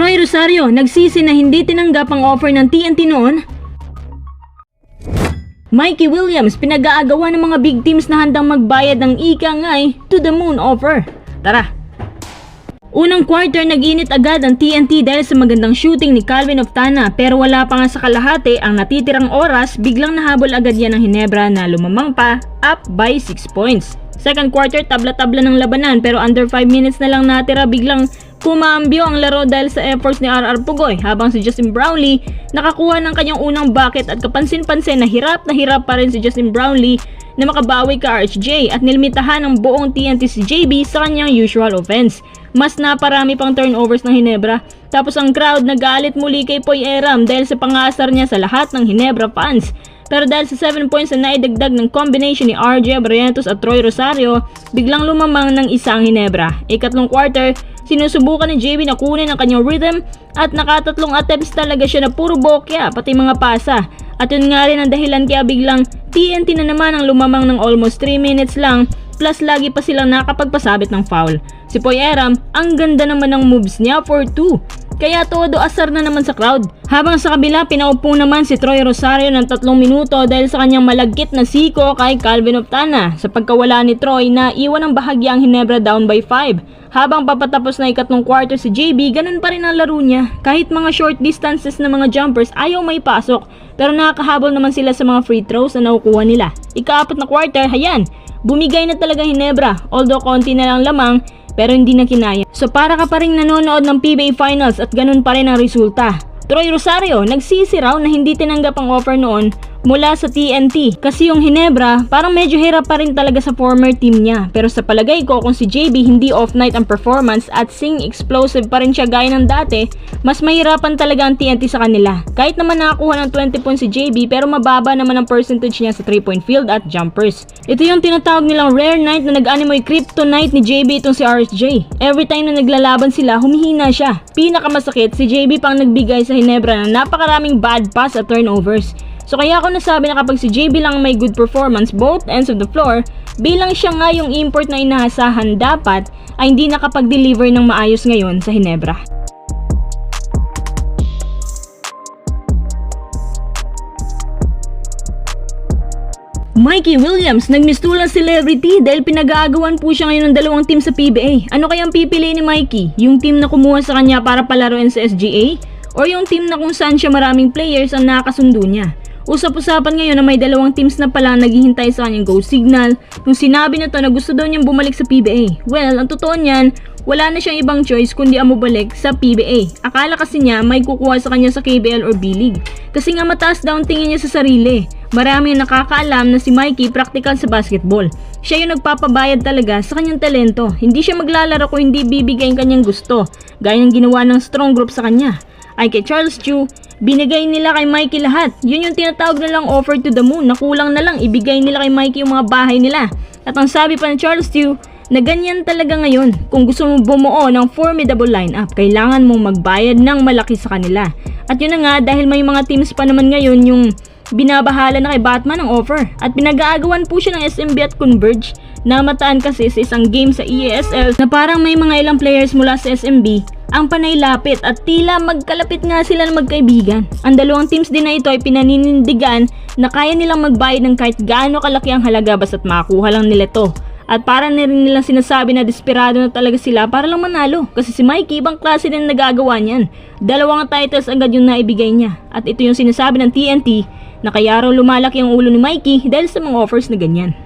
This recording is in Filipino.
Troy Rosario nagsisi na hindi tinanggap ang offer ng TNT noon. Mikey Williams pinag-aagawa ng mga big teams na handang magbayad ng ika-ngay to the moon offer. Tara! Unang quarter nag-init agad ang TNT dahil sa magandang shooting ni Calvin Oftana, pero wala pa nga sa kalahati ang natitirang oras, biglang nahabol agad yan ng Ginebra na lumamang pa, up by 6 points. Second quarter tabla-tabla ng labanan, pero under 5 minutes na lang natira, biglang kumaambyo ang laro dahil sa efforts ni RR Pugoy, habang si Justin Brownlee nakakuha ng kanyang unang bucket at kapansin-pansin na hirap pa rin si Justin Brownlee na makabawi ka RHJ at nilimitahan ng buong TNT si JB sa kanyang usual offense. Mas naparami pang turnovers ng Ginebra, tapos ang crowd nagalit muli kay Poy Eram dahil sa pangasar niya sa lahat ng Ginebra fans. Pero dahil sa 7 points na naidagdag ng combination ni RJ Barrientos at Troy Rosario, biglang lumamang ng isang Ginebra. Ikatlong quarter, sinusubukan ni JB na kunin ang kanyang rhythm at nakatatlong attempts talaga siya na puro bokya, pati mga pasa. At yun nga rin ang dahilan kaya biglang TNT na naman ang lumamang ng almost 3 minutes lang, plus lagi pa silang nakapagpasabit ng foul. Si Poy Eram, ang ganda naman ng moves niya for 2. Kaya todo asar na naman sa crowd. Habang sa kabila, pinaupo naman si Troy Rosario ng 3 minuto dahil sa kanyang malagkit na siko kay Calvin Oftana. Sa pagkawala ni Troy na iwan ng bahagya ang Ginebra down by 5. Habang papatapos na ikatlong quarter si JB, ganun pa rin ang laro niya. Kahit mga short distances na mga jumpers, ayaw may pasok. Pero nakakahabol naman sila sa mga free throws na nakukuha nila. Ika-4 na quarter, hayan, bumigay na talaga Ginebra. Although konti na lang lamang, pero hindi na kinaya. So para ka pa rin nanonood ng PBA Finals at ganun pa rin ang resulta. Troy Rosario nagsisi raw na hindi tinanggap ang offer noon mula sa TNT kasi yung Ginebra parang medyo hirap pa rin talaga sa former team niya. Pero sa palagay ko, kung si JB hindi off night ang performance at sing explosive pa rin siya gaya ng dati, mas mahirapan talaga ang TNT sa kanila. Kahit naman nakakuha ng 20 points si JB, pero mababa naman ang percentage niya sa 3-point field at jumpers. Ito yung tinatawag nilang rare night na nag-animoy kryptonite ni JB itong si RSJ. Every time na naglalaban sila, humihina siya. Pinakamasakit, si JB pang nagbigay sa Ginebra na napakaraming bad pass at turnovers. So kaya ako nasabi na kapag si JB lang may good performance both ends of the floor, bilang siya nga yung import na inaasahan, dapat ay hindi nakapag-deliver ng maayos ngayon sa Ginebra. Mikey Williams nagmistulang celebrity dahil pinag-aagawan po siya ngayon ng dalawang team sa PBA. Ano kayang pipiliin ni Mikey? Yung team na kumuha sa kanya para palaruin sa SGA? O yung team na kung saan siya maraming players ang nakasundo niya? Usap-usapan ngayon na may dalawang teams na pala naghihintay sa kanyang go signal nung sinabi na to na gusto daw niyang bumalik sa PBA. Well, ang totoo niyan, wala na siyang ibang choice kundi ang bumalik sa PBA. Akala kasi niya may kukuha sa kanya sa KBL or B-League. Kasi nga mataas daw ang tingin niya sa sarili. Marami ang nakakaalam na si Mikey practical sa basketball. Siya yung nagpapabayad talaga sa kanyang talento. Hindi siya maglalaro kung hindi bibigay ang kanyang gusto, gaya ng ginawa ng strong group sa kanya. Ay kay Charles Chu, binigay nila kay Mikey lahat. Yun yung tinatawag nilang offer to the moon, na kulang na lang ibigay nila kay Mikey yung mga bahay nila. At ang sabi pa ni Charles Chu, na ganyan talaga ngayon. Kung gusto mong bumuo ng formidable lineup, kailangan mong magbayad ng malaki sa kanila. At yun na nga, dahil may mga teams pa naman ngayon yung binabahala na kay Batman ang offer. At pinag-aagawan po siya ng SMB at Converge. Namataan kasi sa isang game sa EASL na parang may mga ilang players mula sa SMB ang panay lapit at tila magkalapit nga sila na magkaibigan. Ang dalawang teams din na ito ay pinaninindigan na kaya nilang magbayad ng kahit gaano kalaki ang halaga basta't makuha lang nila to. At para na rin nilang sinasabi na desperado na talaga sila para lang manalo. Kasi si Mikey, ibang klase din nagagawa niyan. 2 titles agad yung naibigay niya. At ito yung sinasabi ng TNT na kaya raw lumalaki ang ulo ni Mikey dahil sa mga offers na ganyan.